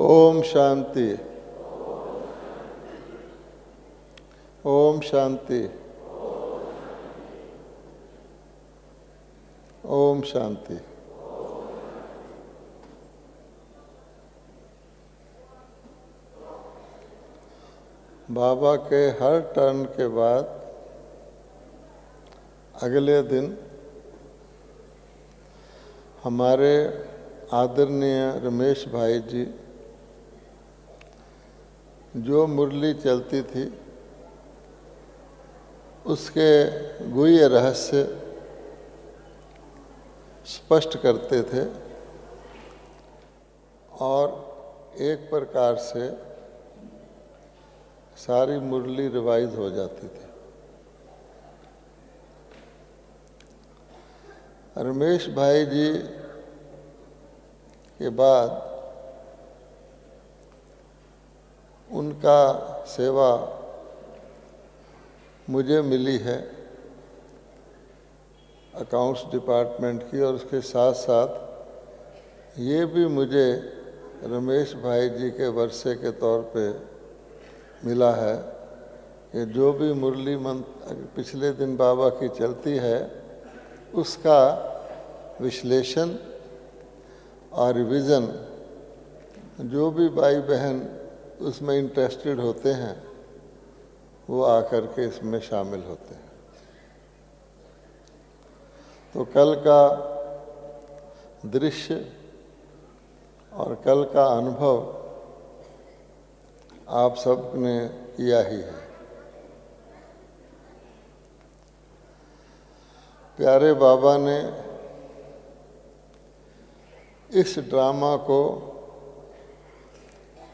ओम शांति। ओम शांति। ओम शांति। बाबा के हर टर्न के बाद अगले दिन हमारे आदरणीय रमेश भाई जी जो मुरली चलती थी उसके गुह्य रहस्य स्पष्ट करते थे और एक प्रकार से सारी मुरली रिवाइज हो जाती थी। रमेश भाई जी के बाद उनका सेवा मुझे मिली है अकाउंट्स डिपार्टमेंट की, और उसके साथ साथ ये भी मुझे रमेश भाई जी के वर्षे के तौर पे मिला है कि जो भी मुरली पिछले दिन बाबा की चलती है उसका विश्लेषण और रिवीजन जो भी भाई बहन उसमें इंटरेस्टेड होते हैं वो आकर के इसमें शामिल होते हैं। तो कल का दृश्य और कल का अनुभव आप सब ने किया ही है। प्यारे बाबा ने इस ड्रामा को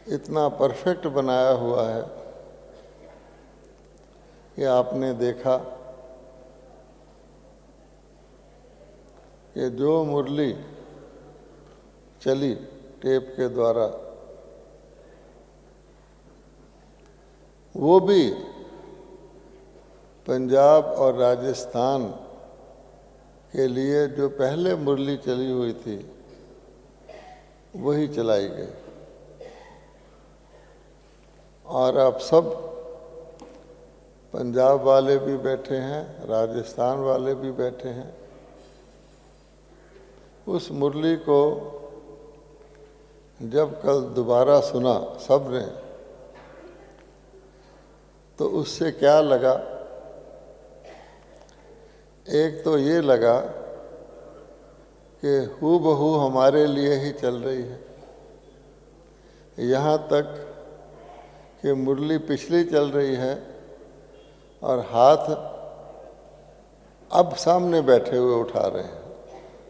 इतना परफेक्ट बनाया हुआ है कि आपने देखा कि जो मुरली चली टेप के द्वारा वो भी पंजाब और राजस्थान के लिए जो पहले मुरली चली हुई थी वही चलाई गई। और अब सब पंजाब वाले भी बैठे हैं, राजस्थान वाले भी बैठे हैं। उस मुरली को जब कल दोबारा सुना सब ने तो उससे क्या लगा, एक तो ये लगा कि हूबहू हमारे लिए ही चल रही है। यहाँ तक कि मुरली पिछली चल रही है और हाथ अब सामने बैठे हुए उठा रहे हैं,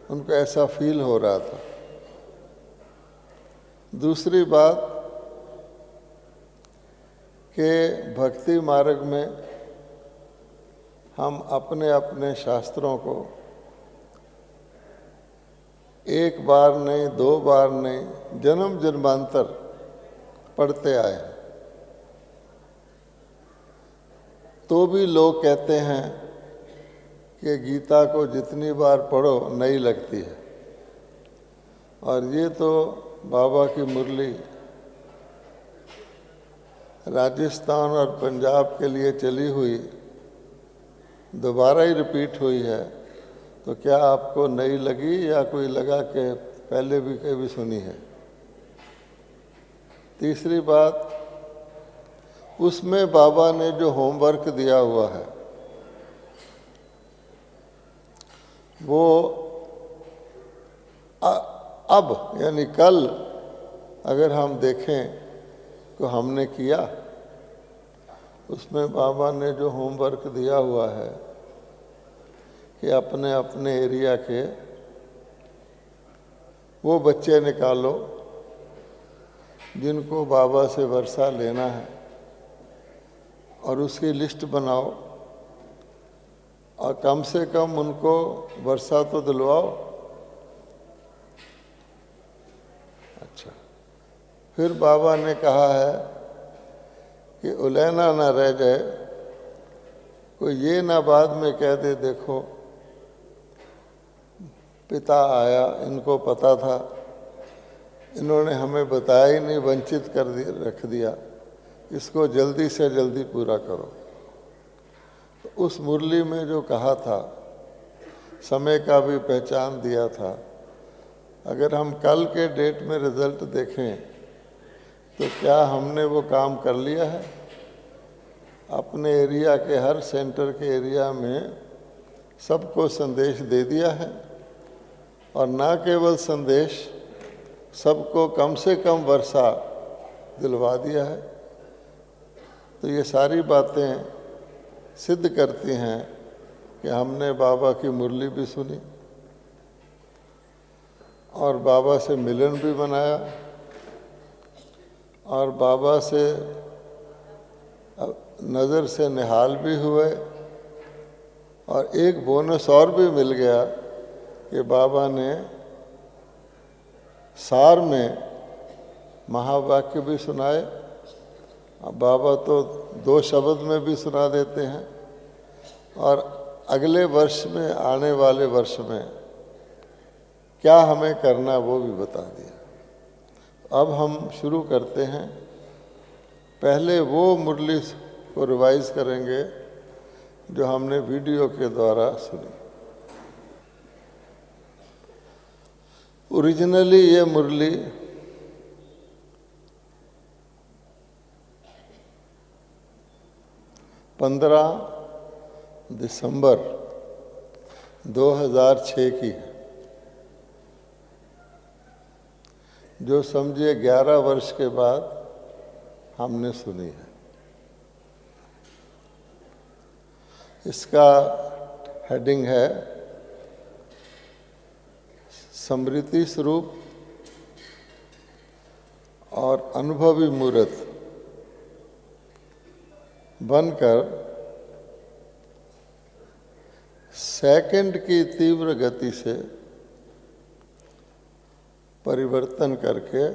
उनको ऐसा फील हो रहा था। दूसरी बात कि भक्ति मार्ग में हम अपने अपने शास्त्रों को एक बार नहीं, दो बार नहीं, जन्म जन्मांतर पढ़ते आए हैं। तो भी लोग कहते हैं कि गीता को जितनी बार पढ़ो नई लगती है। और ये तो बाबा की मुरली राजस्थान और पंजाब के लिए चली हुई दोबारा ही रिपीट हुई है, तो क्या आपको नई लगी या कोई लगा कि पहले भी कभी सुनी है? तीसरी बात, उसमें बाबा ने जो होमवर्क दिया हुआ है वो अब यानी कल अगर हम देखें तो हमने किया। उसमें बाबा ने जो होमवर्क दिया हुआ है कि अपने अपने एरिया के वो बच्चे निकालो जिनको बाबा से वर्षा लेना है और उसकी लिस्ट बनाओ और कम से कम उनको वर्षा तो दिलवाओ। अच्छा, फिर बाबा ने कहा है कि उलैना ना रह जाए, कोई ये ना बाद में कह दे देखो पिता आया, इनको पता था इन्होंने हमें बताया ही नहीं, वंचित कर दिया, रख दिया। इसको जल्दी से जल्दी पूरा करो। तो उस मुरली में जो कहा था, समय का भी पहचान दिया था। अगर हम कल के डेट में रिजल्ट देखें तो क्या हमने वो काम कर लिया है? अपने एरिया के हर सेंटर के एरिया में सबको संदेश दे दिया है, और ना केवल संदेश, सबको कम से कम वर्षा दिलवा दिया है। तो ये सारी बातें सिद्ध करती हैं कि हमने बाबा की मुरली भी सुनी और बाबा से मिलन भी बनाया और बाबा से नज़र से निहाल भी हुए। और एक बोनस और भी मिल गया कि बाबा ने सार में महावाक्य भी सुनाए। बाबा तो 2 शब्द में भी सुना देते हैं, और अगले वर्ष में, आने वाले वर्ष में क्या हमें करना वो भी बता दिया। अब हम शुरू करते हैं। पहले वो मुरली को रिवाइज करेंगे जो हमने वीडियो के द्वारा सुनी। ओरिजिनली ये मुरली 15 दिसंबर 2006 की है, जो समझिए 11 वर्ष के बाद हमने सुनी है। इसका हेडिंग है स्मृति स्वरूप और अनुभवी मूर्त बनकर सेकंड की तीव्र गति से परिवर्तन करके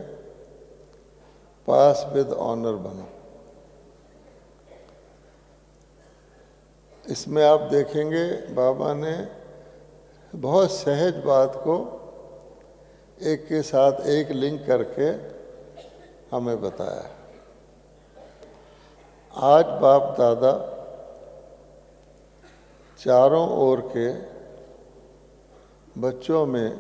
पास विद ऑनर बनो। इसमें आप देखेंगे बाबा ने बहुत सहज बात को एक के साथ एक लिंक करके हमें बताया है। आज बाप दादा चारों ओर के बच्चों में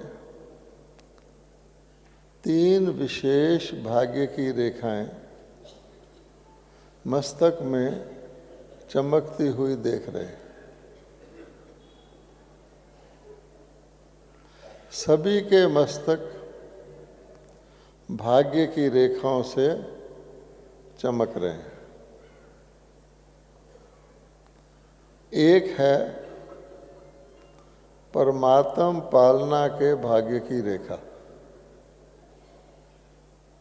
3 विशेष भाग्य की रेखाएं मस्तक में चमकती हुई देख रहे हैं। सभी के मस्तक भाग्य की रेखाओं से चमक रहे हैं। एक है परमात्म पालना के भाग्य की रेखा,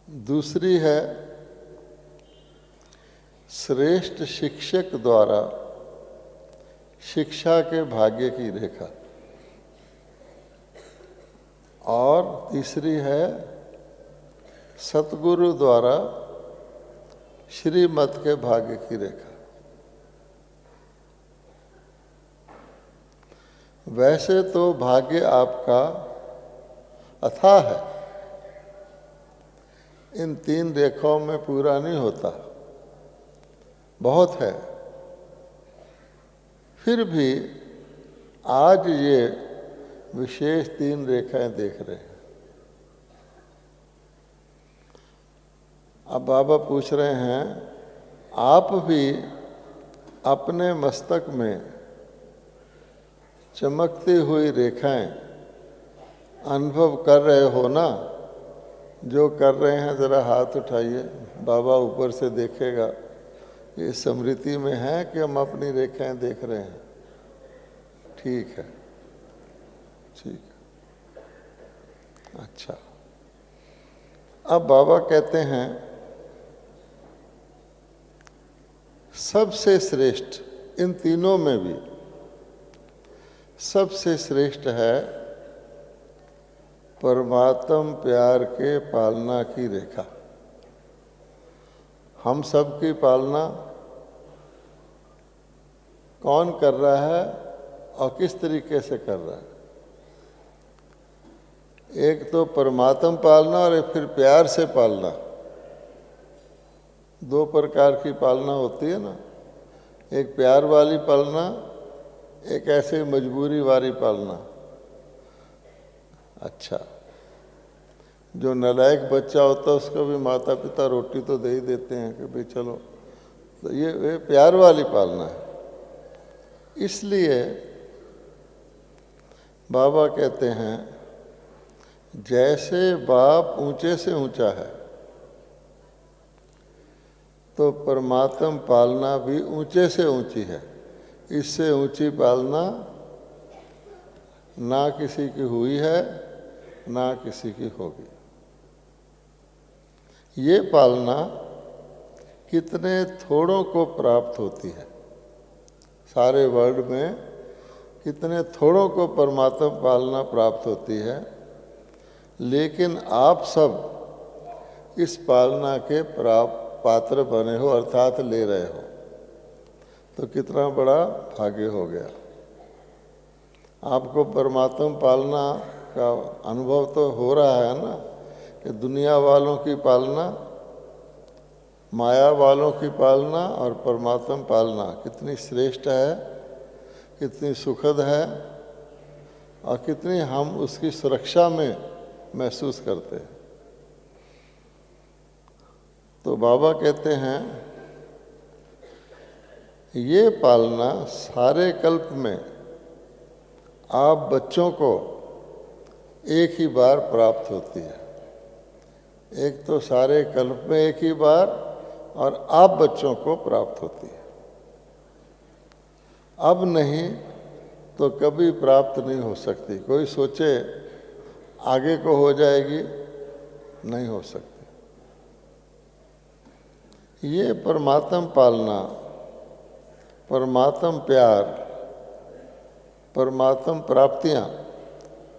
दूसरी है श्रेष्ठ शिक्षक द्वारा शिक्षा के भाग्य की रेखा, और तीसरी है सतगुरु द्वारा श्रीमत के भाग्य की रेखा। वैसे तो भाग्य आपका अथाह है, इन 3 रेखाओं में पूरा नहीं होता, बहुत है। फिर भी आज ये विशेष 3 रेखाएं देख रहे हैं। अब बाबा पूछ रहे हैं, आप भी अपने मस्तक में चमकती हुई रेखाएं अनुभव कर रहे हो ना? जो कर रहे हैं ज़रा हाथ उठाइए, बाबा ऊपर से देखेगा। ये स्मृति में है कि हम अपनी रेखाएं देख रहे हैं? ठीक है, ठीक है, अच्छा। अब बाबा कहते हैं सबसे श्रेष्ठ, इन तीनों में भी सबसे श्रेष्ठ है परमात्म प्यार के पालना की रेखा। हम सब की पालना कौन कर रहा है और किस तरीके से कर रहा है? एक तो परमात्म पालना और एक फिर प्यार से पालना, दो प्रकार की पालना होती है ना। एक प्यार वाली पालना, एक ऐसे मजबूरी वाली पालना। अच्छा, जो नालायक बच्चा होता है उसको भी माता पिता रोटी तो दे ही देते हैं कि भाई चलो, तो ये प्यार वाली पालना है। इसलिए बाबा कहते हैं जैसे बाप ऊंचे से ऊंचा है तो परमात्म पालना भी ऊंचे से ऊंची है। इससे ऊंची पालना ना किसी की हुई है ना किसी की होगी। ये पालना कितने थोड़ों को प्राप्त होती है। सारे वर्ल्ड में कितने थोड़ों को परमात्मा पालना प्राप्त होती है, लेकिन आप सब इस पालना के पात्र बने हो, अर्थात ले रहे हो, तो कितना बड़ा भाग्य हो गया। आपको परमात्मा पालना का अनुभव तो हो रहा है ना, कि दुनिया वालों की पालना, माया वालों की पालना और परमात्मा पालना कितनी श्रेष्ठ है, कितनी सुखद है और कितनी हम उसकी सुरक्षा में महसूस करते हैं। तो बाबा कहते हैं ये पालना सारे कल्प में आप बच्चों को एक ही बार प्राप्त होती है। एक तो सारे कल्प में एक ही बार, और आप बच्चों को प्राप्त होती है। अब नहीं तो कभी प्राप्त नहीं हो सकती। कोई सोचे आगे को हो जाएगी, नहीं हो सकती। ये परमात्म पालना, परमात्म प्यार, परमात्म प्राप्तियां,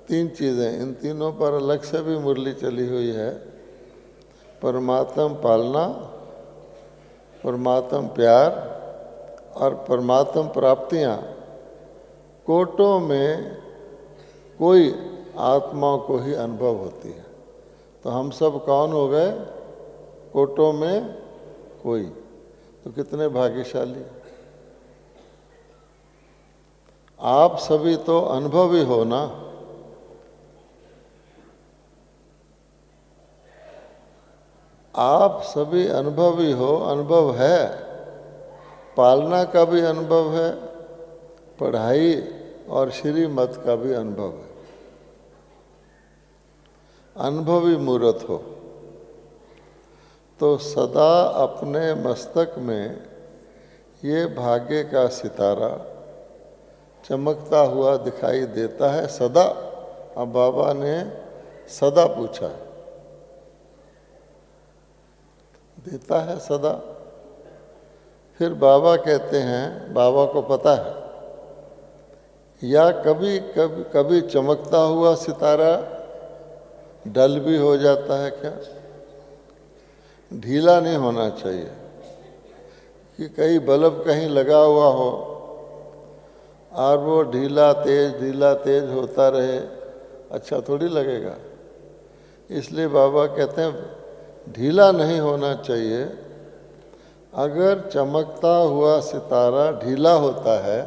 तीन चीज़ें, इन तीनों पर अलग से भी मुरली चली हुई है। परमात्म पालना, परमात्म प्यार और परमात्म प्राप्तियां कोटों में कोई आत्मा को ही अनुभव होती है। तो हम सब कौन हो गए? कोटों में कोई। तो कितने भाग्यशाली। आप सभी तो अनुभवी हो ना। आप सभी अनुभवी हो, अनुभव है, पालना का भी अनुभव है, पढ़ाई और श्रीमत का भी अनुभव है। अनुभवी मूर्त हो तो सदा अपने मस्तक में ये भाग्य का सितारा चमकता हुआ दिखाई देता है सदा। अब बाबा ने सदा पूछा है, देता है सदा। फिर बाबा कहते हैं, बाबा को पता है, या कभी कभी कभी चमकता हुआ सितारा डल भी हो जाता है क्या? ढीला नहीं होना चाहिए कि कहीं बल्ब कहीं लगा हुआ हो और वो ढीला तेज होता रहे, अच्छा थोड़ी लगेगा। इसलिए बाबा कहते हैं ढीला नहीं होना चाहिए। अगर चमकता हुआ सितारा ढीला होता है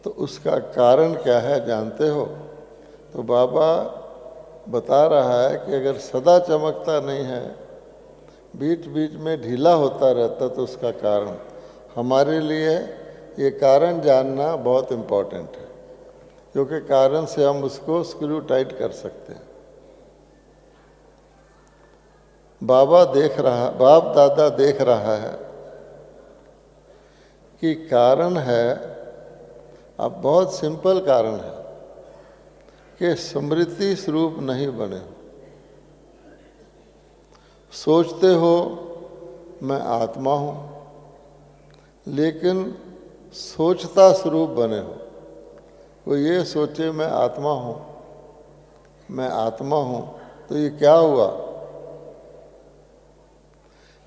तो उसका कारण क्या है जानते हो? तो बाबा बता रहा है कि अगर सदा चमकता नहीं है, बीच बीच में ढीला होता रहता, तो उसका कारण, हमारे लिए ये कारण जानना बहुत इम्पोर्टेंट है, क्योंकि कारण से हम उसको स्क्रू टाइट कर सकते हैं। बाप दादा देख रहा है कि कारण है, अब बहुत सिंपल कारण है कि स्मृति स्वरूप नहीं बने। सोचते हो मैं आत्मा हूँ, लेकिन सोचता स्वरूप बने हो। कोई ये सोचे मैं आत्मा हूँ, मैं आत्मा हूँ, तो ये क्या हुआ?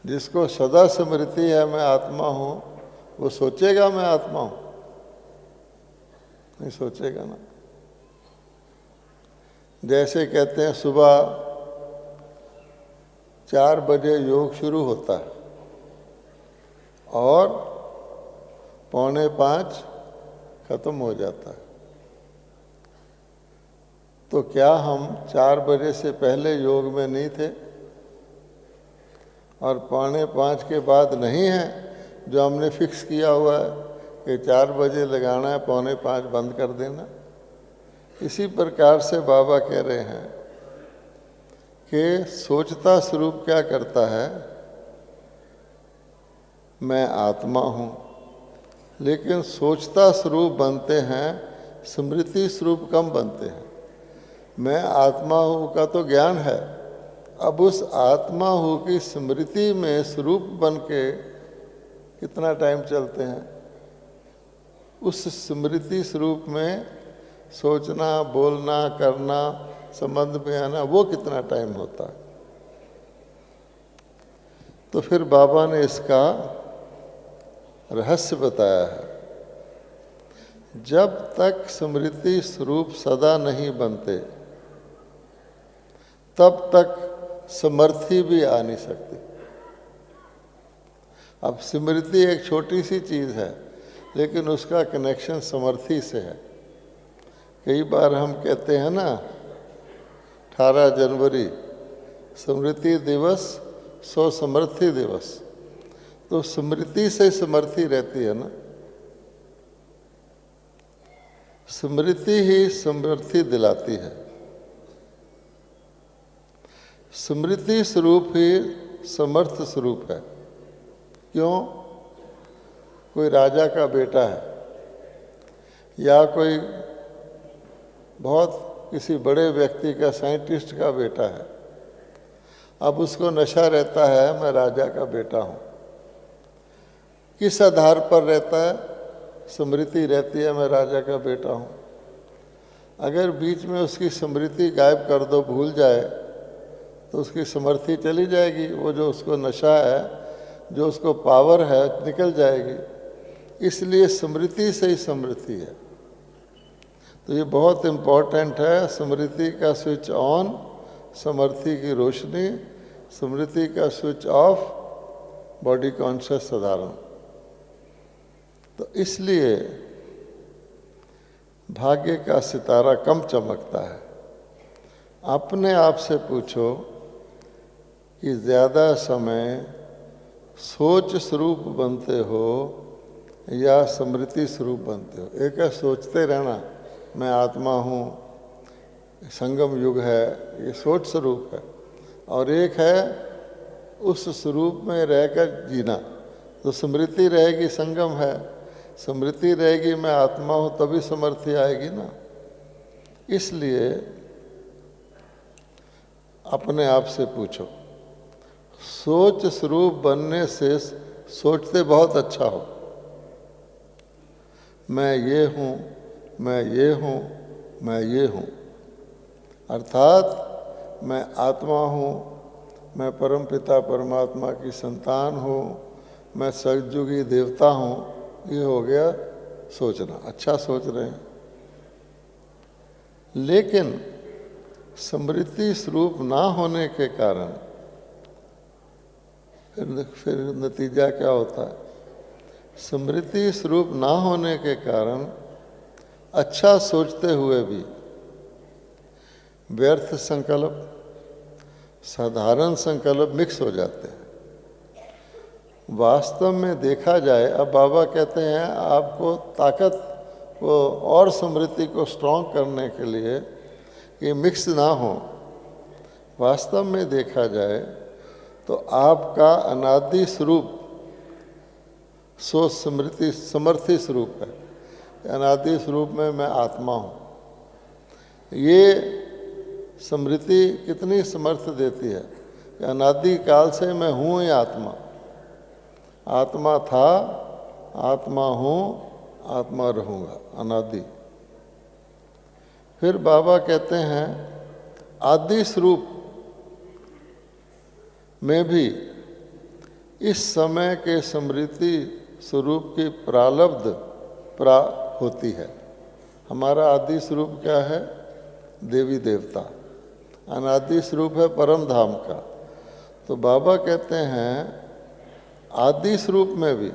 जिसको सदा स्मृति है मैं आत्मा हूँ, वो सोचेगा मैं आत्मा हूँ? नहीं सोचेगा ना। जैसे कहते हैं सुबह 4 बजे योग शुरू होता है और 4:45 खत्म हो जाता है, तो क्या हम 4 बजे से पहले योग में नहीं थे और 4:45 के बाद नहीं है, जो हमने फिक्स किया हुआ है कि 4 बजे लगाना है, 4:45 बंद कर देना। इसी प्रकार से बाबा कह रहे हैं कि सोचता स्वरूप क्या करता है, मैं आत्मा हूँ, लेकिन सोचता स्वरूप बनते हैं, स्मृति स्वरूप कम बनते हैं। मैं आत्मा हूँ का तो ज्ञान है, अब उस आत्मा हूँ की स्मृति में स्वरूप बन के कितना टाइम चलते हैं, उस स्मृति स्वरूप में सोचना, बोलना, करना, संबंध में आना, वो कितना टाइम होता है। तो फिर बाबा ने इसका रहस्य बताया है, जब तक स्मृति स्वरूप सदा नहीं बनते तब तक समर्थी भी आ नहीं सकती। अब स्मृति एक छोटी सी चीज़ है, लेकिन उसका कनेक्शन समर्थी से है। कई बार हम कहते हैं ना 18 जनवरी स्मृति दिवस, सो समर्थी दिवस, तो स्मृति से समर्थी रहती है ना, स्मृति ही समर्थी दिलाती है। स्मृति स्वरूप ही समर्थ स्वरूप है। क्यों? कोई राजा का बेटा है या कोई बहुत किसी बड़े व्यक्ति का, साइंटिस्ट का बेटा है, अब उसको नशा रहता है मैं राजा का बेटा हूँ। किस आधार पर रहता है? स्मृति रहती है मैं राजा का बेटा हूँ। अगर बीच में उसकी स्मृति गायब कर दो, भूल जाए, तो उसकी समर्थी चली जाएगी, वो जो उसको नशा है, जो उसको पावर है, निकल जाएगी। इसलिए स्मृति से ही समृद्धि है। तो ये बहुत इम्पोर्टेंट है, स्मृति का स्विच ऑन, समर्थी की रोशनी, स्मृति का स्विच ऑफ, बॉडी कॉन्शियस साधारण। तो इसलिए भाग्य का सितारा कम चमकता है। अपने आप से पूछो कि ज़्यादा समय सोच स्वरूप बनते हो या स्मृति स्वरूप बनते हो। एक है सोचते रहना, मैं आत्मा हूँ, संगम युग है, ये सोच स्वरूप है, और एक है उस स्वरूप में रहकर जीना। तो स्मृति रहेगी संगम है, स्मृति रहेगी मैं आत्मा हूँ, तभी समर्थी आएगी ना। इसलिए अपने आप से पूछो, सोच स्वरूप बनने से सोचते बहुत अच्छा हो, मैं ये हूँ, मैं ये हूँ, मैं ये हूँ, अर्थात मैं आत्मा हूँ, मैं परमपिता परमात्मा की संतान हूँ, मैं सतयुगी देवता हूँ। ये हो गया सोचना, अच्छा सोच रहे हैं। लेकिन स्मृति स्वरूप ना होने के कारण फिर नतीजा क्या होता है? स्मृति स्वरूप ना होने के कारण अच्छा सोचते हुए भी व्यर्थ संकल्प, साधारण संकल्प मिक्स हो जाते हैं। वास्तव में देखा जाए, अब बाबा कहते हैं आपको ताकत को और स्मृति को स्ट्रॉन्ग करने के लिए कि मिक्स ना हो। वास्तव में देखा जाए तो आपका अनादि स्वरूप सो स्मृति समर्थी स्वरूप है। अनादि स्वरूप में मैं आत्मा हूँ। ये स्मृति कितनी समर्थ देती है कि अनादि काल से मैं हूँ ही आत्मा। आत्मा था, आत्मा हूँ, आत्मा रहूँगा, अनादि। फिर बाबा कहते हैं आदि स्वरूप में भी इस समय के स्मृति स्वरूप की प्रारब्ध होती है। हमारा आदि स्वरूप क्या है? देवी देवता, अनादि स्वरूप है परम धाम का। तो बाबा कहते हैं आदि स्वरूप में भी,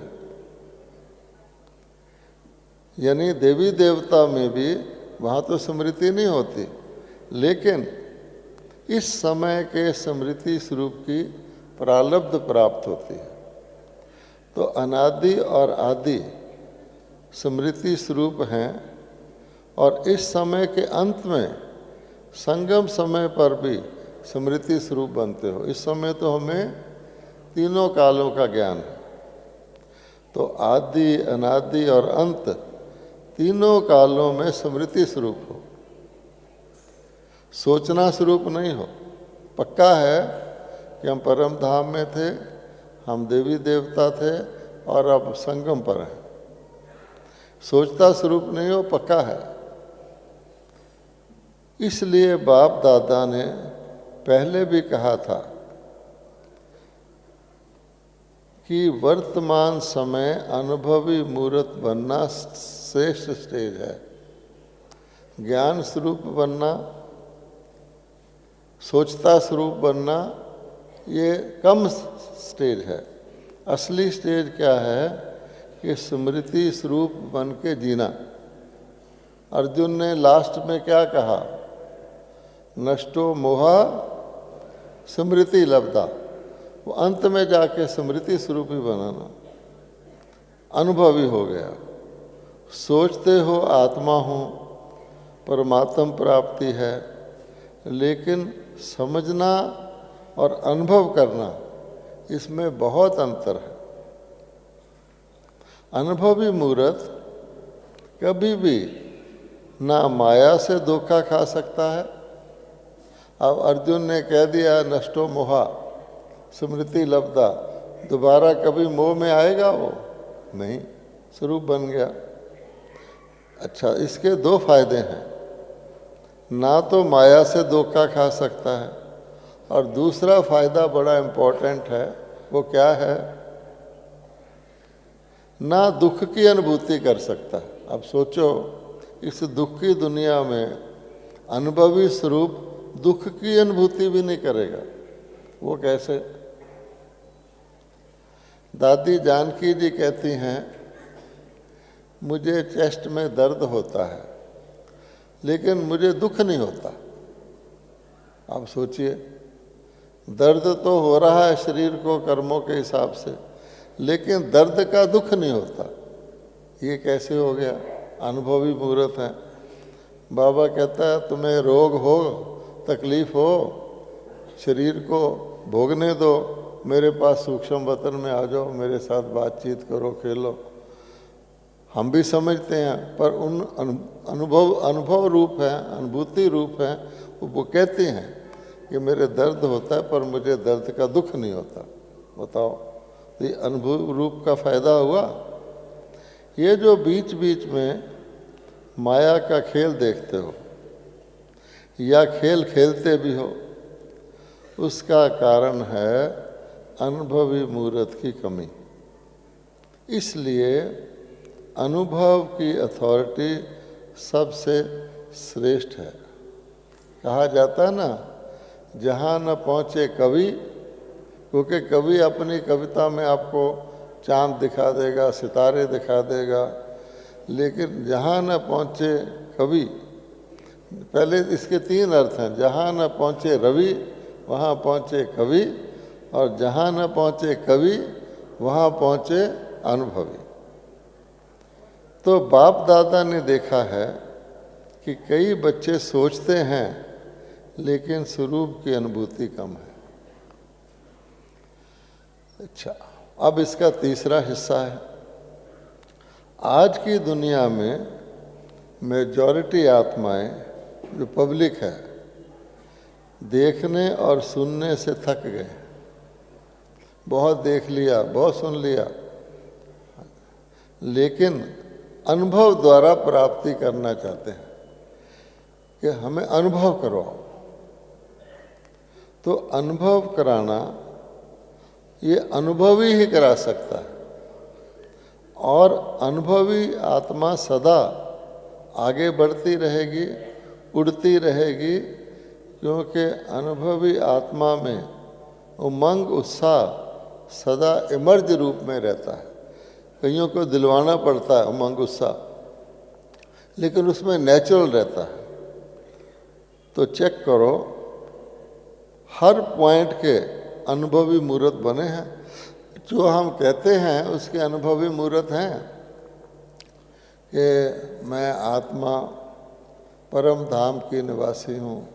यानी देवी देवता में भी वहाँ तो स्मृति नहीं होती, लेकिन इस समय के स्मृति स्वरूप की प्रारब्ध प्राप्त होती है। तो अनादि और आदि स्मृति स्वरूप हैं, और इस समय के अंत में संगम समय पर भी स्मृति स्वरूप बनते हो। इस समय तो हमें तीनों कालों का ज्ञान है, तो आदि, अनादि और अंत तीनों कालों में स्मृति स्वरूप हो, सोचना स्वरूप नहीं हो। पक्का है कि हम परम धाम में थे, हम देवी देवता थे और अब संगम पर हैं, सोचता स्वरूप नहीं हो, पक्का है। इसलिए बाप दादा ने पहले भी कहा था कि वर्तमान समय अनुभवी मूर्त बनना श्रेष्ठ स्टेज है। ज्ञान स्वरूप बनना, सोचता स्वरूप बनना, ये कम स्टेज है। असली स्टेज क्या है कि स्मृति स्वरूप बन के जीना। अर्जुन ने लास्ट में क्या कहा? नष्टो मोहा स्मृति लब्धा। वो अंत में जाके स्मृति स्वरूप ही बनाना, अनुभवी हो गया। सोचते हो आत्मा हूँ, परमात्म प्राप्ति है, लेकिन समझना और अनुभव करना, इसमें बहुत अंतर है। अनुभवी मूर्त कभी भी ना माया से धोखा खा सकता है। अब अर्जुन ने कह दिया नष्टो मोहा स्मृति लब्धा, दोबारा कभी मोह में आएगा वो? नहीं, स्वरूप बन गया। अच्छा, इसके दो फायदे हैं, ना तो माया से धोखा खा सकता है, और दूसरा फायदा बड़ा इम्पोर्टेंट है। वो क्या है? ना दुख की अनुभूति कर सकता है। अब सोचो, इस दुख की दुनिया में अनुभवी स्वरूप दुख की अनुभूति भी नहीं करेगा, वो कैसे? दादी जानकी जी कहती हैं मुझे चेस्ट में दर्द होता है, लेकिन मुझे दुख नहीं होता। आप सोचिए, दर्द तो हो रहा है शरीर को कर्मों के हिसाब से, लेकिन दर्द का दुख नहीं होता। ये कैसे हो गया? अनुभवी मूर्त है। बाबा कहता है तुम्हें रोग हो, तकलीफ हो, शरीर को भोगने दो, मेरे पास सूक्ष्म वतन में आ जाओ, मेरे साथ बातचीत करो, खेलो। हम भी समझते हैं, पर उन अनुभव रूप है, अनुभूति रूप है, वो कहते हैं कि मेरे दर्द होता है पर मुझे दर्द का दुख नहीं होता। बताओ, तो ये अनुभव रूप का फायदा हुआ। ये जो बीच बीच में माया का खेल देखते हो या खेल खेलते भी हो, उसका कारण है अनुभवी मूर्त की कमी। इसलिए अनुभव की अथॉरिटी सबसे श्रेष्ठ है। कहा जाता है ना, जहाँ न पहुँचे कवि, क्योंकि कवि अपनी कविता में आपको चांद दिखा देगा, सितारे दिखा देगा, लेकिन जहाँ न पहुँचे कवि, पहले इसके तीन अर्थ हैं। जहाँ न पहुँचे रवि, वहाँ पहुँचे कवि, और जहाँ न पहुँचे कवि, वहाँ पहुँचे अनुभवी। तो बाप दादा ने देखा है कि कई बच्चे सोचते हैं, लेकिन स्वरूप की अनुभूति कम है। अच्छा, अब इसका तीसरा हिस्सा है। आज की दुनिया में मेजॉरिटी आत्माएं, जो पब्लिक है, देखने और सुनने से थक गए। बहुत देख लिया, बहुत सुन लिया, लेकिन अनुभव द्वारा प्राप्ति करना चाहते हैं कि हमें अनुभव करो। तो अनुभव कराना ये अनुभवी ही करा सकता है, और अनुभवी आत्मा सदा आगे बढ़ती रहेगी, उड़ती रहेगी, क्योंकि अनुभवी आत्मा में उमंग उत्साह सदा इमर्ज रूप में रहता है। कईयों को दिलवाना पड़ता है उमंग उत्साह, लेकिन उसमें नेचुरल रहता है। तो चेक करो, हर पॉइंट के अनुभवी मूर्त बने हैं। जो हम कहते हैं उसके अनुभवी मूर्त हैं कि मैं आत्मा परम धाम की निवासी हूँ,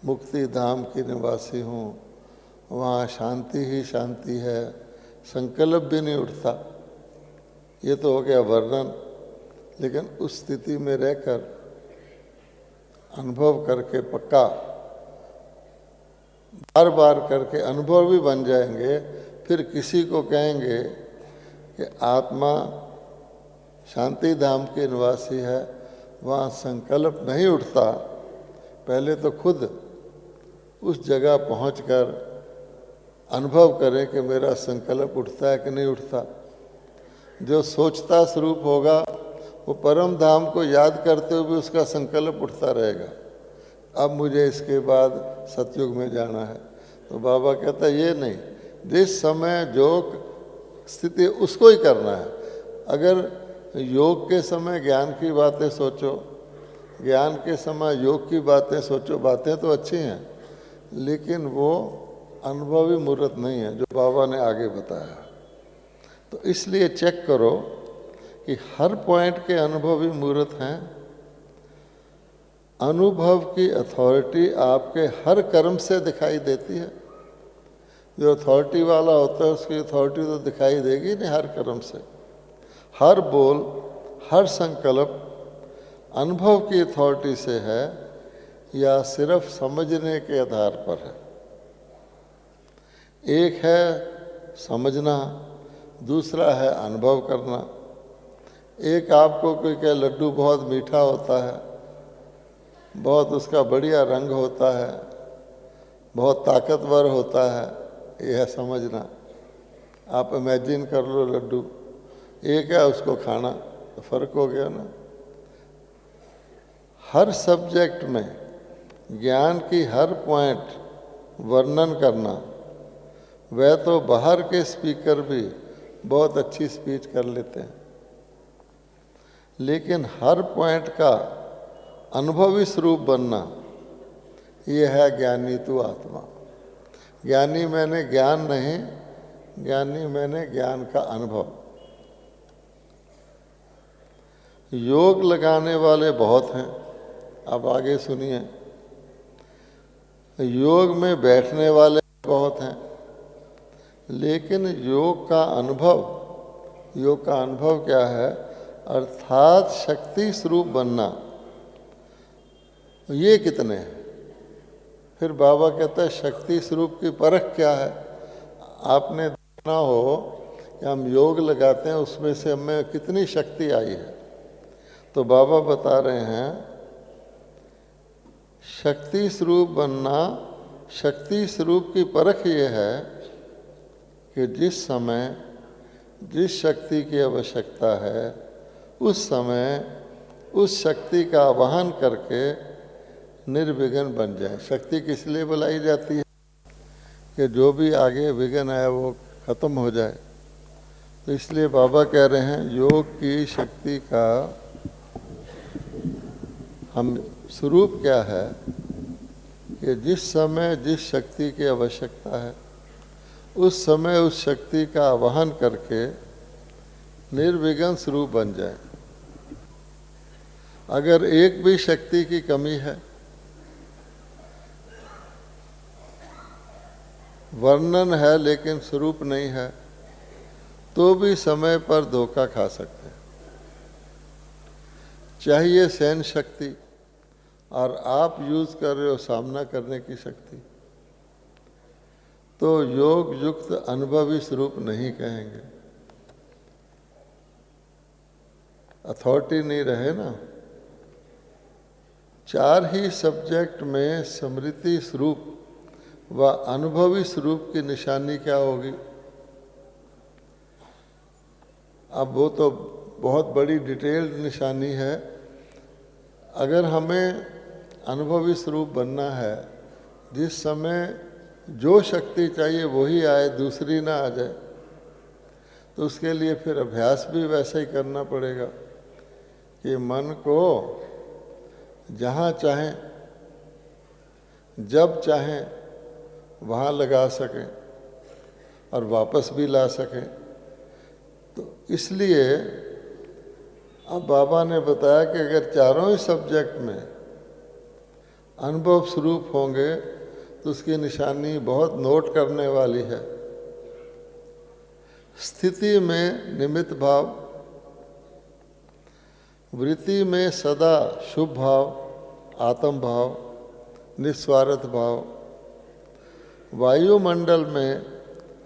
मुक्ति धाम की निवासी हूँ, वहाँ शांति ही शांति है, संकल्प भी नहीं उठता। ये तो हो गया वर्णन। लेकिन उस स्थिति में रहकर अनुभव करके पक्का बार बार करके अनुभव भी बन जाएंगे, फिर किसी को कहेंगे कि आत्मा शांति धाम के निवासी है, वहाँ संकल्प नहीं उठता। पहले तो खुद उस जगह पहुंचकर अनुभव करें कि मेरा संकल्प उठता है कि नहीं उठता। जो सोचता स्वरूप होगा वो परम धाम को याद करते हुए उसका संकल्प उठता रहेगा, अब मुझे इसके बाद सतयुग में जाना है। तो बाबा कहता है ये नहीं, जिस समय जो स्थिति उसको ही करना है। अगर योग के समय ज्ञान की बातें सोचो, ज्ञान के समय योग की बातें सोचो, बातें तो अच्छी हैं, लेकिन वो अनुभवी मूर्त नहीं है जो बाबा ने आगे बताया। तो इसलिए चेक करो कि हर पॉइंट के अनुभवी मूर्त हैं। अनुभव की अथॉरिटी आपके हर कर्म से दिखाई देती है। जो अथॉरिटी वाला होता है उसकी अथॉरिटी तो दिखाई देगी नहीं हर कर्म से। हर बोल, हर संकल्प अनुभव की अथॉरिटी से है या सिर्फ समझने के आधार पर है। एक है समझना, दूसरा है अनुभव करना। एक आपको कोई कहे लड्डू बहुत मीठा होता है, बहुत उसका बढ़िया रंग होता है, बहुत ताकतवर होता है, यह है समझना। आप इमेजिन कर लो लड्डू, एक है उसको खाना, तो फर्क हो गया ना। हर सब्जेक्ट में ज्ञान की हर पॉइंट वर्णन करना, वह तो बाहर के स्पीकर भी बहुत अच्छी स्पीच कर लेते हैं, लेकिन हर पॉइंट का अनुभवी स्वरूप बनना, यह है ज्ञानी तू आत्मा। ज्ञानी मैंने ज्ञान नहीं, ज्ञानी मैंने ज्ञान का अनुभव। योग लगाने वाले बहुत हैं, अब आगे सुनिए। योग में बैठने वाले बहुत हैं, लेकिन योग का अनुभव क्या है? अर्थात शक्ति स्वरूप बनना, ये कितने हैं? फिर बाबा कहता है शक्ति स्वरूप की परख क्या है? आपने देखना हो कि हम योग लगाते हैं, उसमें से हमें कितनी शक्ति आई है। तो बाबा बता रहे हैं शक्ति स्वरूप बनना, शक्ति स्वरूप की परख ये है कि जिस समय जिस शक्ति की आवश्यकता है उस समय उस शक्ति का आवाहन करके निर्विघ्न बन जाए। शक्ति किस लिए बुलाई जाती है? कि जो भी आगे विघ्न है वो खत्म हो जाए। तो इसलिए बाबा कह रहे हैं योग की शक्ति का हम स्वरूप क्या है कि जिस समय जिस शक्ति की आवश्यकता है उस समय उस शक्ति का आवाहन करके निर्विघ्न स्वरूप बन जाए। अगर एक भी शक्ति की कमी है, वर्णन है लेकिन स्वरूप नहीं है, तो भी समय पर धोखा खा सकते हैं। चाहिए सहन शक्ति और आप यूज कर रहे हो सामना करने की शक्ति, तो योग युक्त अनुभवी स्वरूप नहीं कहेंगे। अथॉरिटी नहीं रहे ना। चार ही सब्जेक्ट में स्मृति स्वरूप व अनुभवी स्वरूप की निशानी क्या होगी? अब वो तो बहुत बड़ी डिटेल्ड निशानी है। अगर हमें अनुभवी स्वरूप बनना है, जिस समय जो शक्ति चाहिए वही आए, दूसरी ना आ जाए, तो उसके लिए फिर अभ्यास भी वैसा ही करना पड़ेगा कि मन को जहाँ चाहें जब चाहें वहाँ लगा सकें और वापस भी ला सकें। तो इसलिए अब बाबा ने बताया कि अगर चारों ही सब्जेक्ट में अनुभव स्वरूप होंगे तो उसकी निशानी बहुत नोट करने वाली है। स्थिति में निमित्त भाव, वृत्ति में सदा शुभ भाव, आत्म भाव, निस्वार्थ भाव, वायुमंडल में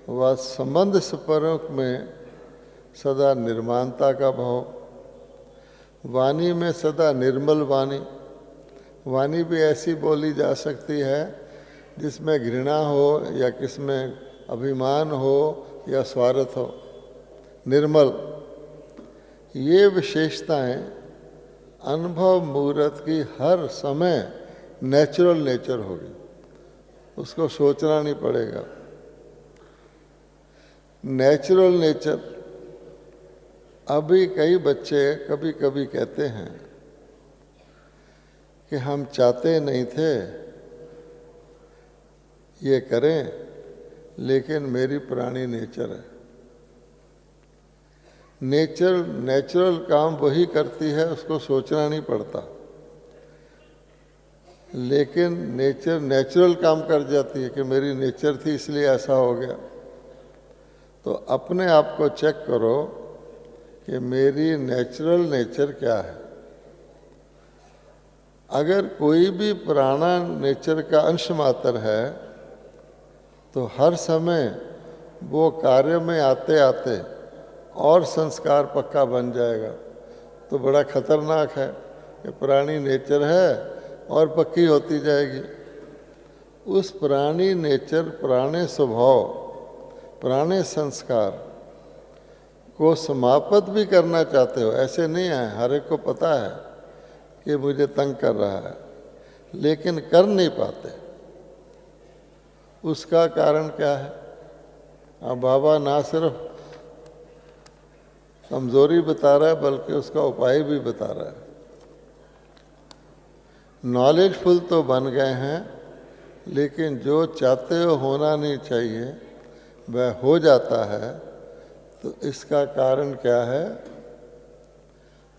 व संबंध स्पर्श में सदा निर्माणता का भाव, वाणी में सदा निर्मल वाणी। वाणी भी ऐसी बोली जा सकती है जिसमें घृणा हो या किसमें अभिमान हो या स्वार्थ हो, निर्मल। ये विशेषताएं अनुभव मुहूर्त की हर समय नेचुरल नेचर होगी, उसको सोचना नहीं पड़ेगा। Natural nature. अभी कई बच्चे कभी कभी कहते हैं कि हम चाहते नहीं थे ये करें, लेकिन मेरी पुरानी नेचर है। नेचुरल काम वही करती है, उसको सोचना नहीं पड़ता, लेकिन नेचर नेचुरल काम कर जाती है कि मेरी नेचर थी इसलिए ऐसा हो गया। तो अपने आप को चेक करो कि मेरी नेचुरल नेचर क्या है। अगर कोई भी पुराना नेचर का अंश मात्र है तो हर समय वो कार्य में आते आते और संस्कार पक्का बन जाएगा। तो बड़ा खतरनाक है कि पुरानी नेचर है और पक्की होती जाएगी। उस पुरानी नेचर, पुराने स्वभाव, पुराने संस्कार को समाप्त भी करना चाहते हो, ऐसे नहीं है। हर एक को पता है कि मुझे तंग कर रहा है, लेकिन कर नहीं पाते। उसका कारण क्या है? अब बाबा ना सिर्फ कमजोरी बता रहा है बल्कि उसका उपाय भी बता रहा है। नॉलेजफुल तो बन गए हैं, लेकिन जो चाहते हो होना नहीं चाहिए वह हो जाता है। तो इसका कारण क्या है?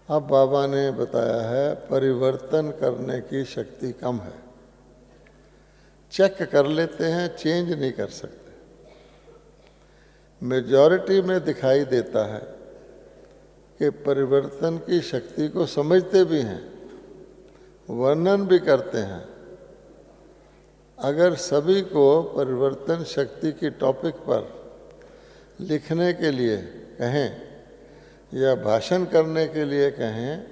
अब बाबा ने बताया है परिवर्तन करने की शक्ति कम है। चेक कर लेते हैं, चेंज नहीं कर सकते। मेजॉरिटी में दिखाई देता है कि परिवर्तन की शक्ति को समझते भी हैं, वर्णन भी करते हैं। अगर सभी को परिवर्तन शक्ति की टॉपिक पर लिखने के लिए कहें या भाषण करने के लिए कहें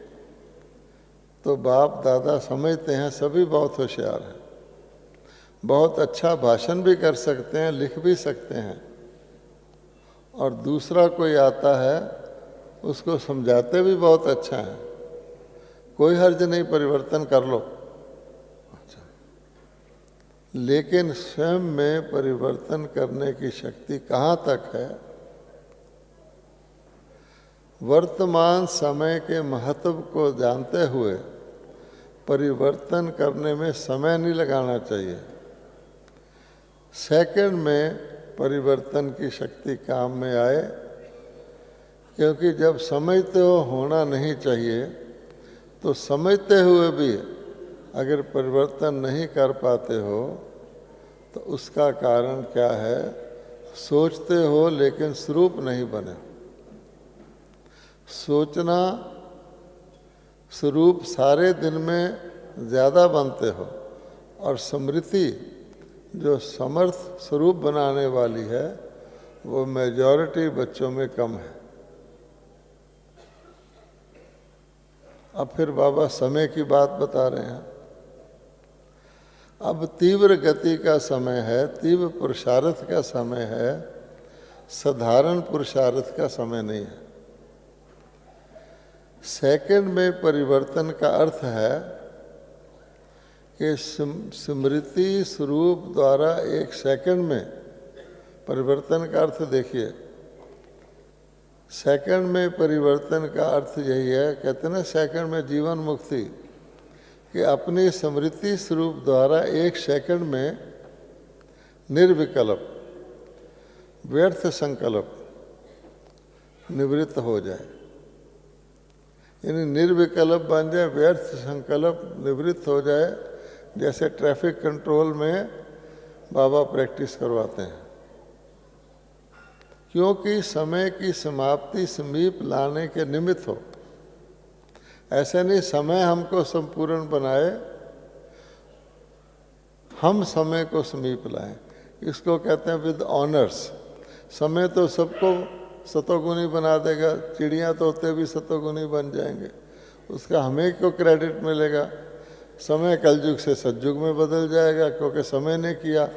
तो बाप दादा समझते हैं सभी बहुत होशियार हैं, बहुत अच्छा भाषण भी कर सकते हैं, लिख भी सकते हैं, और दूसरा कोई आता है उसको समझाते भी बहुत अच्छा है। कोई हर्ज नहीं, परिवर्तन कर लो। लेकिन स्वयं में परिवर्तन करने की शक्ति कहाँ तक है? वर्तमान समय के महत्व को जानते हुए परिवर्तन करने में समय नहीं लगाना चाहिए। सेकंड में परिवर्तन की शक्ति काम में आए, क्योंकि जब समझते हो होना नहीं चाहिए तो समझते हुए भी अगर परिवर्तन नहीं कर पाते हो तो उसका कारण क्या है? सोचते हो लेकिन स्वरूप नहीं बने। सोचना स्वरूप सारे दिन में ज़्यादा बनते हो, और स्मृति जो समर्थ स्वरूप बनाने वाली है वो मेजॉरिटी बच्चों में कम है। अब फिर बाबा समय की बात बता रहे हैं। अब तीव्र गति का समय है, तीव्र पुरुषार्थ का समय है, साधारण पुरुषार्थ का समय नहीं है। सेकंड में परिवर्तन का अर्थ है कि स्मृति स्वरूप द्वारा 1 सेकंड में परिवर्तन का अर्थ देखिए। सेकंड में परिवर्तन का अर्थ यही है, कहते हैं ना सेकंड में जीवन मुक्ति, कि अपनी स्मृति स्वरूप द्वारा 1 सेकंड में निर्विकल्प व्यर्थ संकल्प निवृत्त हो जाए, यानी निर्विकल्प बन जाए, व्यर्थ संकल्प निवृत्त हो जाए। जैसे ट्रैफिक कंट्रोल में बाबा प्रैक्टिस करवाते हैं, क्योंकि समय की समाप्ति समीप लाने के निमित्त हो। ऐसे नहीं समय हमको संपूर्ण बनाए, हम समय को समीप लाएं। इसको कहते हैं विद ऑनर्स। समय तो सबको सतोगुणी बना देगा, चिड़ियाँ तोते भी सतोगुणी बन जाएंगे, उसका हमें क्यों क्रेडिट मिलेगा। समय कलयुग से सतयुग में बदल जाएगा, क्योंकि समय ने किया।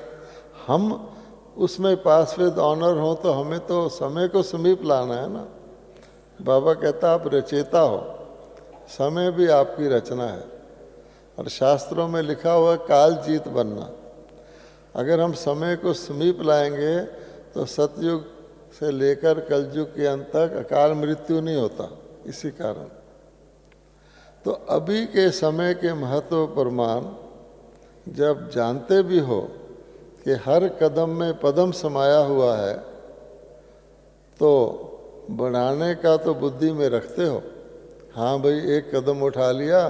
हम उसमें पास विद ऑनर हो तो हमें तो समय को समीप लाना है ना। बाबा कहता आप रचेता हो, समय भी आपकी रचना है। और शास्त्रों में लिखा हुआ काल जीत बनना। अगर हम समय को समीप लाएंगे तो सतयुग से लेकर कलयुग के अंत तक अकाल मृत्यु नहीं होता। इसी कारण तो अभी के समय के महत्व प्रमाण जब जानते भी हो कि हर कदम में पदम समाया हुआ है, तो बढ़ाने का तो बुद्धि में रखते हो। हाँ भाई, 1 कदम उठा लिया,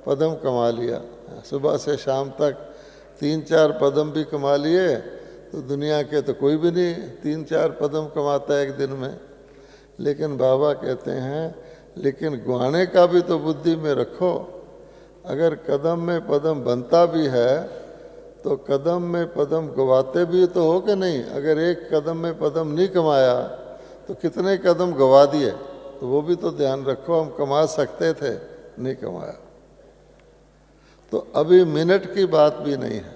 पदम कमा लिया। सुबह से शाम तक 3-4 पदम भी कमा लिए तो दुनिया के तो कोई भी नहीं 3-4 पदम कमाता है एक दिन में। लेकिन बाबा कहते हैं लेकिन गंवाने का भी तो बुद्धि में रखो। अगर कदम में पदम बनता भी है तो कदम में पदम गवाते भी तो हो कि नहीं। अगर 1 कदम में पदम नहीं कमाया तो कितने कदम गवा दिए, तो वो भी तो ध्यान रखो। हम कमा सकते थे, नहीं कमाया। तो अभी मिनट की बात भी नहीं है,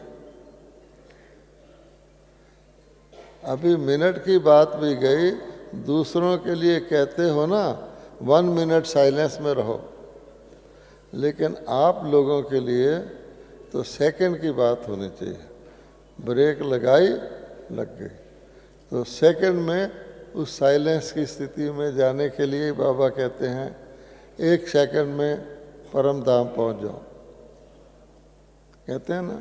अभी मिनट की बात भी गई। दूसरों के लिए कहते हो ना 1 मिनट साइलेंस में रहो, लेकिन आप लोगों के लिए तो सेकंड की बात होनी चाहिए। ब्रेक लगाई, लग गई, तो सेकंड में उस साइलेंस की स्थिति में जाने के लिए बाबा कहते हैं 1 सेकंड में परम धाम पहुंच जाओ। कहते हैं ना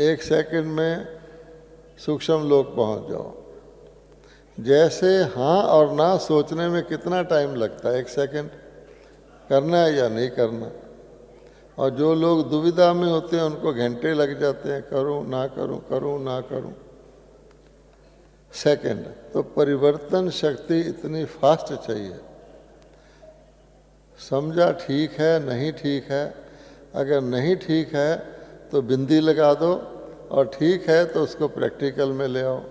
1 सेकंड में सूक्ष्म लोक पहुंच जाओ। जैसे हाँ और ना सोचने में कितना टाइम लगता है, 1 सेकंड, करना है या नहीं करना। और जो लोग दुविधा में होते हैं उनको घंटे लग जाते हैं, करूं ना करूं, करूं ना करूं। सेकंड तो परिवर्तन शक्ति इतनी फास्ट चाहिए। समझा ठीक है, नहीं ठीक है। अगर नहीं ठीक है तो बिंदी लगा दो, और ठीक है तो उसको प्रैक्टिकल में ले आओ।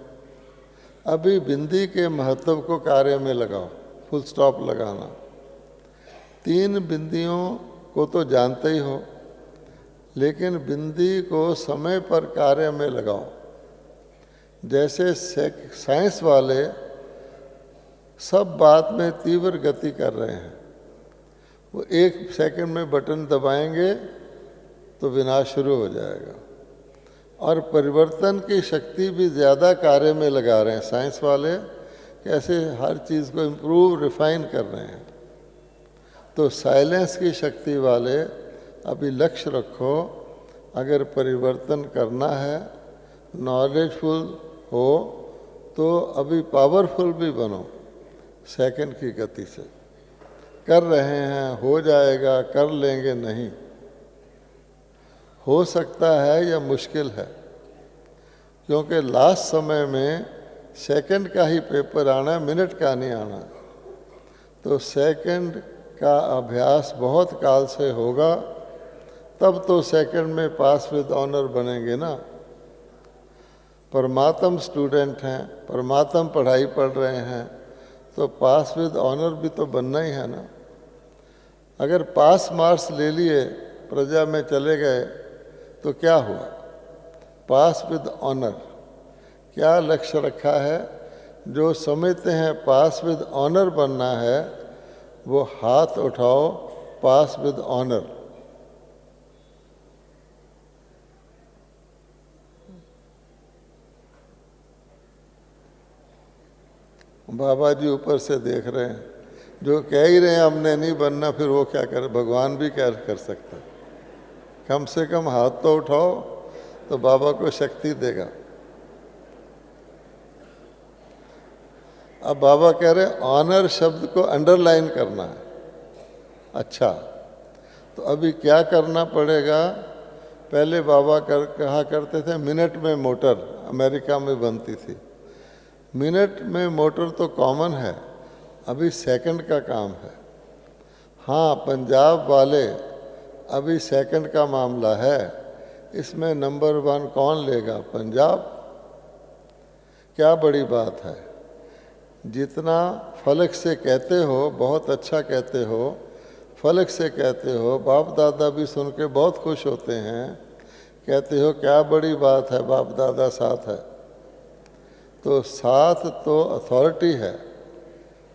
अभी बिंदी के महत्व को कार्य में लगाओ, फुल स्टॉप लगाना। 3 बिंदियों को तो जानते ही हो, लेकिन बिंदी को समय पर कार्य में लगाओ। जैसे साइंस वाले सब बात में तीव्र गति कर रहे हैं, वो 1 सेकंड में बटन दबाएंगे तो विनाश शुरू हो जाएगा। और परिवर्तन की शक्ति भी ज़्यादा कार्य में लगा रहे हैं साइंस वाले, कैसे हर चीज़ को इम्प्रूव रिफाइन कर रहे हैं। तो साइलेंस की शक्ति वाले अभी लक्ष्य रखो, अगर परिवर्तन करना है, नॉलेजफुल हो तो अभी पावरफुल भी बनो। सेकंड की गति से कर रहे हैं, हो जाएगा, कर लेंगे, नहीं। हो सकता है या मुश्किल है, क्योंकि लास्ट समय में सेकंड का ही पेपर आना, मिनट का नहीं आना। तो सेकंड का अभ्यास बहुत काल से होगा, तब तो सेकंड में पास विद ऑनर बनेंगे ना। परमात्म स्टूडेंट हैं, परमात्म पढ़ाई पढ़ रहे हैं, तो पास विद ऑनर भी तो बनना ही है ना। अगर पास मार्क्स ले लिए, प्रजा में चले गए, तो क्या हुआ? पास विद ऑनर। क्या लक्ष्य रखा है? जो समझते हैं पास विद ऑनर बनना है, वो हाथ उठाओ, पास विद ऑनर। बाबा जी ऊपर से देख रहे हैं, जो कह ही रहे हैं हमने नहीं बनना, फिर वो क्या करे, भगवान भी क्या कर सकता। कम से कम हाथ तो उठाओ तो बाबा को शक्ति देगा। अब बाबा कह रहे ऑनर शब्द को अंडरलाइन करना है। अच्छा, तो अभी क्या करना पड़ेगा? पहले बाबा कहा करते थे मिनट में मोटर, अमेरिका में बनती थी। मिनट में मोटर तो कॉमन है, अभी सेकंड का काम है। हाँ, पंजाब वाले अभी सेकंड का मामला है, इसमें नंबर 1 कौन लेगा? पंजाब। क्या बड़ी बात है। जितना फलक से कहते हो, बहुत अच्छा कहते हो, फलक से कहते हो, बाप दादा भी सुन के बहुत खुश होते हैं, कहते हो क्या बड़ी बात है, बाप दादा साथ है। तो साथ तो अथॉरिटी है,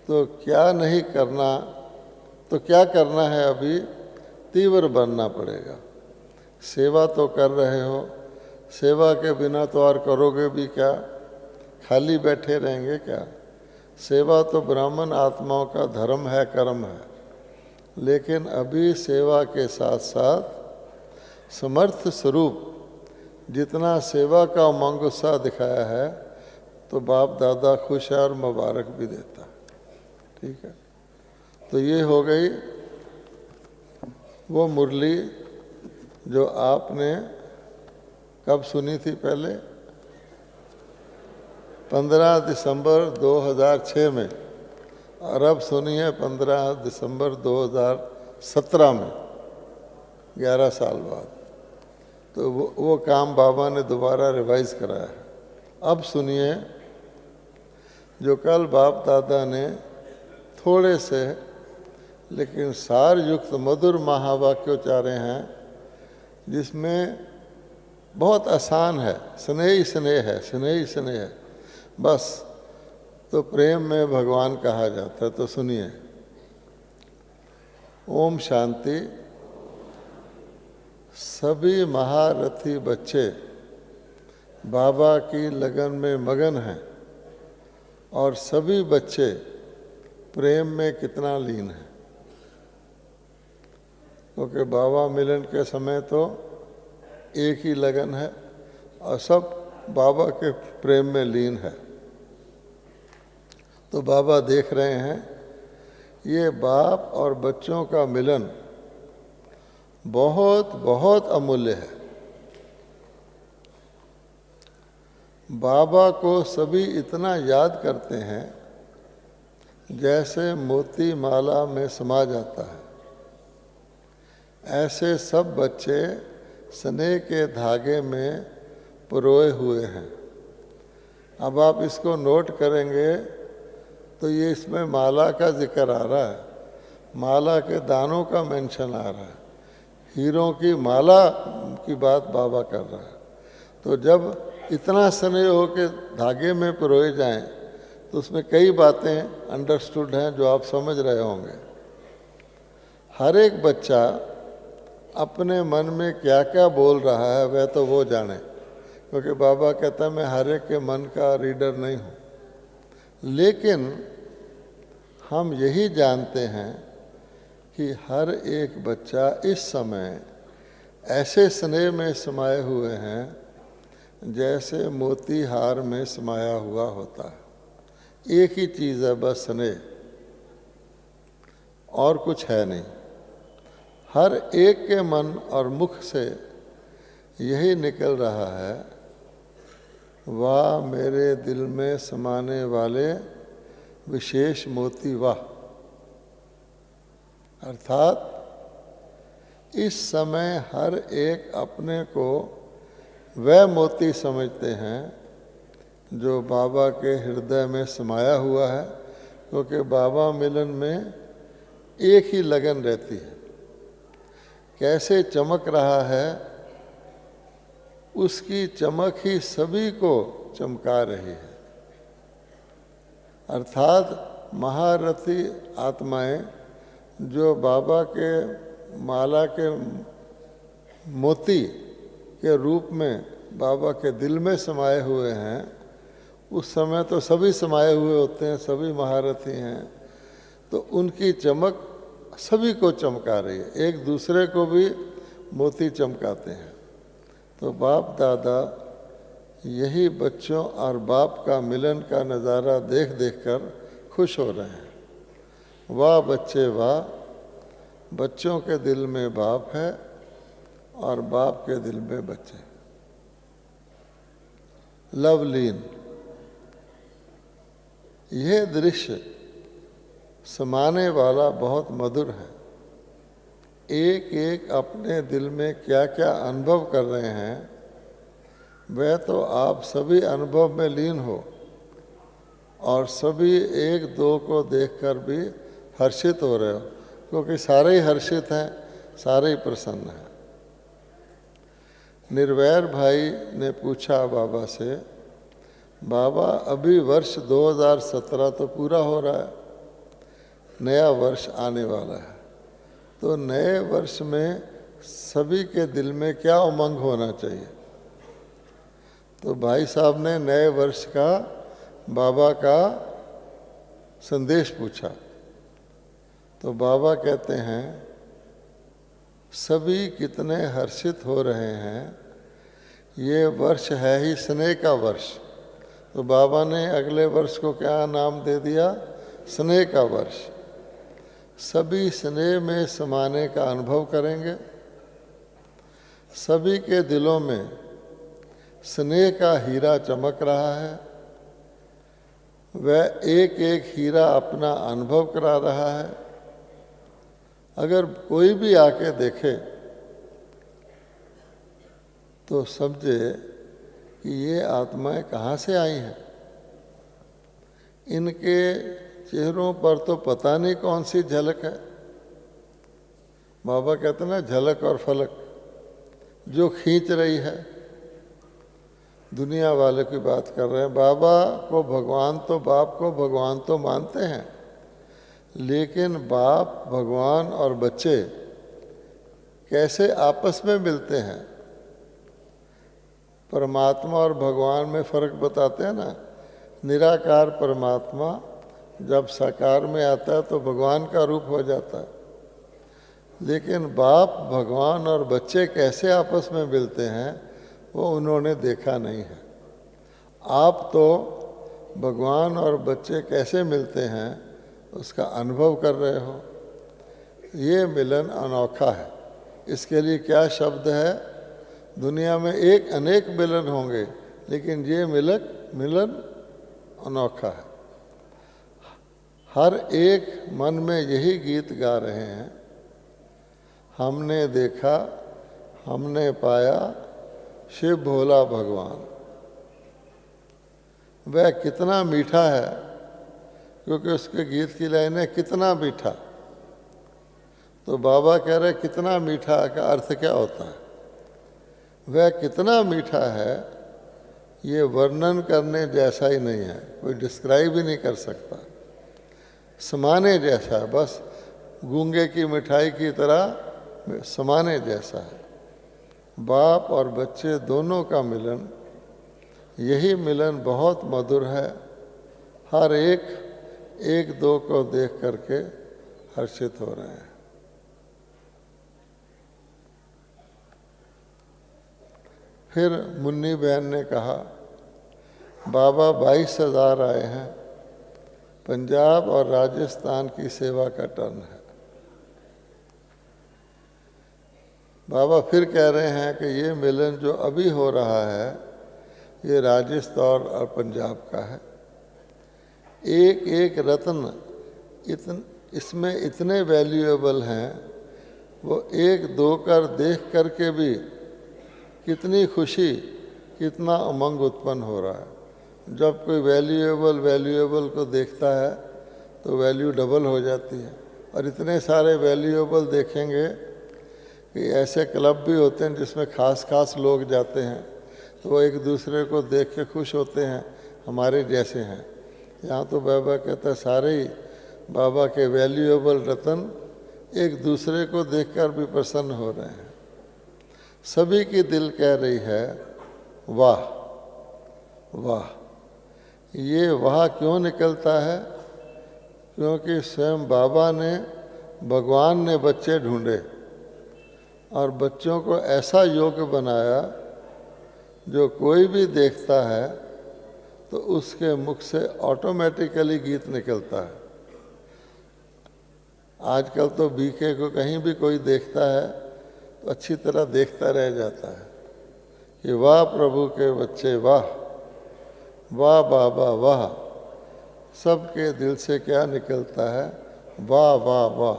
तो क्या नहीं करना, तो क्या करना है? अभी तीव्र बनना पड़ेगा। सेवा तो कर रहे हो, सेवा के बिना तो और करोगे भी क्या? खाली बैठे रहेंगे क्या? सेवा तो ब्राह्मण आत्माओं का धर्म है, कर्म है। लेकिन अभी सेवा के साथ साथ समर्थ स्वरूप जितना सेवा का उमंग उत्साह दिखाया है, तो बाप दादा खुश है और मुबारक भी देता है। ठीक है, तो ये हो गई वो मुरली जो आपने कब सुनी थी? पहले 15 दिसंबर 2006 में, और अब सुनी है 15 दिसंबर 2017 में, 11 साल बाद। तो वो काम बाबा ने दोबारा रिवाइज कराया है। अब सुनिए जो कल बाप दादा ने थोड़े से लेकिन सार युक्त मधुर महावाक्य उच्चारे हैं, जिसमें बहुत आसान है, स्नेह ही स्नेह है, स्नेह ही स्नेह है बस। तो प्रेम में भगवान कहा जाता है। तो सुनिए, ओम शांति। सभी महारथी बच्चे बाबा की लगन में मगन हैं, और सभी बच्चे प्रेम में कितना लीन हैं, क्योंकि बाबा मिलन के समय तो एक ही लगन है और सब बाबा के प्रेम में लीन है। तो बाबा देख रहे हैं ये बाप और बच्चों का मिलन बहुत बहुत अमूल्य है। बाबा को सभी इतना याद करते हैं जैसे मोती माला में समा जाता है। ऐसे सब बच्चे स्नेह के धागे में पिरोए हुए हैं। अब आप इसको नोट करेंगे तो ये इसमें माला का जिक्र आ रहा है, माला के दानों का मेंशन आ रहा है, हीरों की माला की बात बाबा कर रहा है। तो जब इतना स्नेह हो के धागे में पिरोए जाएं, तो उसमें कई बातें अंडरस्टूड हैं जो आप समझ रहे होंगे। हर एक बच्चा अपने मन में क्या क्या बोल रहा है वह तो वो जाने, क्योंकि बाबा कहता है मैं हर एक के मन का रीडर नहीं हूँ। लेकिन हम यही जानते हैं कि हर एक बच्चा इस समय ऐसे स्नेह में समाये हुए हैं जैसे मोती हार में समाया हुआ होता है। एक ही चीज़ है बस, स्नेह, और कुछ है नहीं। हर एक के मन और मुख से यही निकल रहा है, वाह मेरे दिल में समाने वाले विशेष मोती वाह। अर्थात इस समय हर एक अपने को वह मोती समझते हैं जो बाबा के हृदय में समाया हुआ है, क्योंकि बाबा मिलन में एक ही लगन रहती है। कैसे चमक रहा है, उसकी चमक ही सभी को चमका रही है। अर्थात महारथी आत्माएं जो बाबा के माला के मोती के रूप में बाबा के दिल में समाये हुए हैं, उस समय तो सभी समाये हुए होते हैं, सभी महारथी हैं, तो उनकी चमक सभी को चमका रही है, एक दूसरे को भी मोती चमकाते हैं। तो बाप दादा यही बच्चों और बाप का मिलन का नज़ारा देख देख कर खुश हो रहे हैं। वाह बच्चे वाह, बच्चों के दिल में बाप है और बाप के दिल में बच्चे। लवलीन, यह दृश्य समाने वाला बहुत मधुर है। एक एक अपने दिल में क्या क्या अनुभव कर रहे हैं, वह तो आप सभी अनुभव में लीन हो और सभी एक दो को देखकर भी हर्षित हो रहे हो, क्योंकि सारे ही हर्षित हैं, सारे ही प्रसन्न हैं। निर्वैर भाई ने पूछा बाबा से, बाबा अभी वर्ष 2017 तो पूरा हो रहा है, नया वर्ष आने वाला है, तो नए वर्ष में सभी के दिल में क्या उमंग होना चाहिए? तो भाई साहब ने नए वर्ष का बाबा का संदेश पूछा। तो बाबा कहते हैं, सभी कितने हर्षित हो रहे हैं, ये वर्ष है ही स्नेह का वर्ष। तो बाबा ने अगले वर्ष को क्या नाम दे दिया? स्नेह का वर्ष। सभी स्नेह में समाने का अनुभव करेंगे। सभी के दिलों में स्नेह का हीरा चमक रहा है। वह एक एक हीरा अपना अनुभव करा रहा है। अगर कोई भी आके देखे तो समझे कि ये आत्माएं कहाँ से आई हैं। इनके चेहरों पर तो पता नहीं कौन सी झलक है। बाबा कहते हैं ना, झलक और फलक जो खींच रही है। दुनिया वाले की बात कर रहे हैं। बाबा को भगवान तो, बाप को भगवान तो मानते हैं, लेकिन बाप, भगवान और बच्चे कैसे आपस में मिलते हैं? परमात्मा और भगवान में फर्क बताते हैं ना। निराकार परमात्मा जब साकार में आता है तो भगवान का रूप हो जाता है, लेकिन बाप, भगवान और बच्चे कैसे आपस में मिलते हैं वो उन्होंने देखा नहीं है। आप तो भगवान और बच्चे कैसे मिलते हैं उसका अनुभव कर रहे हो। ये मिलन अनोखा है। इसके लिए क्या शब्द है? दुनिया में एक अनेक मिलन होंगे, लेकिन ये मिलन अनोखा है। हर एक मन में यही गीत गा रहे हैं, हमने देखा, हमने पाया शिव भोला भगवान। वह कितना मीठा है, क्योंकि उसके गीत की लाइन है, कितना मीठा। तो बाबा कह रहे कितना मीठा का अर्थ क्या होता है? वह कितना मीठा है ये वर्णन करने जैसा ही नहीं है, कोई डिस्क्राइब ही नहीं कर सकता। समाने जैसा है, बस गूंगे की मिठाई की तरह समाने जैसा है। बाप और बच्चे दोनों का मिलन, यही मिलन बहुत मधुर है। हर एक दो को देख करके हर्षित हो रहे हैं। फिर मुन्नी बहन ने कहा, बाबा 22,000 आए हैं, पंजाब और राजस्थान की सेवा का टर्न है। बाबा फिर कह रहे हैं कि ये मिलन जो अभी हो रहा है ये राजस्थान और पंजाब का है। एक एक रत्न इसमें इतने वैल्यूएबल हैं, वो एक दो कर देख करके भी कितनी खुशी, कितना उमंग उत्पन्न हो रहा है। जब कोई वैल्यूएबल को देखता है तो वैल्यू डबल हो जाती है। और इतने सारे वैल्यूएबल देखेंगे कि ऐसे क्लब भी होते हैं जिसमें खास लोग जाते हैं, तो वो एक दूसरे को देख के खुश होते हैं, हमारे जैसे हैं। यहाँ तो बाबा कहता है सारे ही बाबा के वैल्यूएबल रतन एक दूसरे को देखकर भी प्रसन्न हो रहे हैं। सभी की दिल कह रही है वाह वाह। ये वाह क्यों निकलता है? क्योंकि स्वयं बाबा ने, भगवान ने बच्चे ढूंढे और बच्चों को ऐसा योग्य बनाया जो कोई भी देखता है तो उसके मुख से ऑटोमेटिकली गीत निकलता है। आजकल तो बीके को कहीं भी कोई देखता है तो अच्छी तरह देखता रह जाता है कि वाह प्रभु के बच्चे वाह, वाह बाबा वाह। सबके दिल से क्या निकलता है? वाह वाह वाह।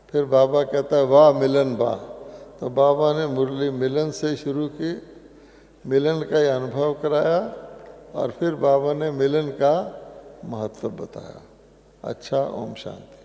फिर बाबा कहता है वाह मिलन वाह। तो बाबा ने मुरली मिलन से शुरू की, मिलन का ही अनुभव कराया और फिर बाबा ने मिलन का महत्व बताया। अच्छा, ओम शांति।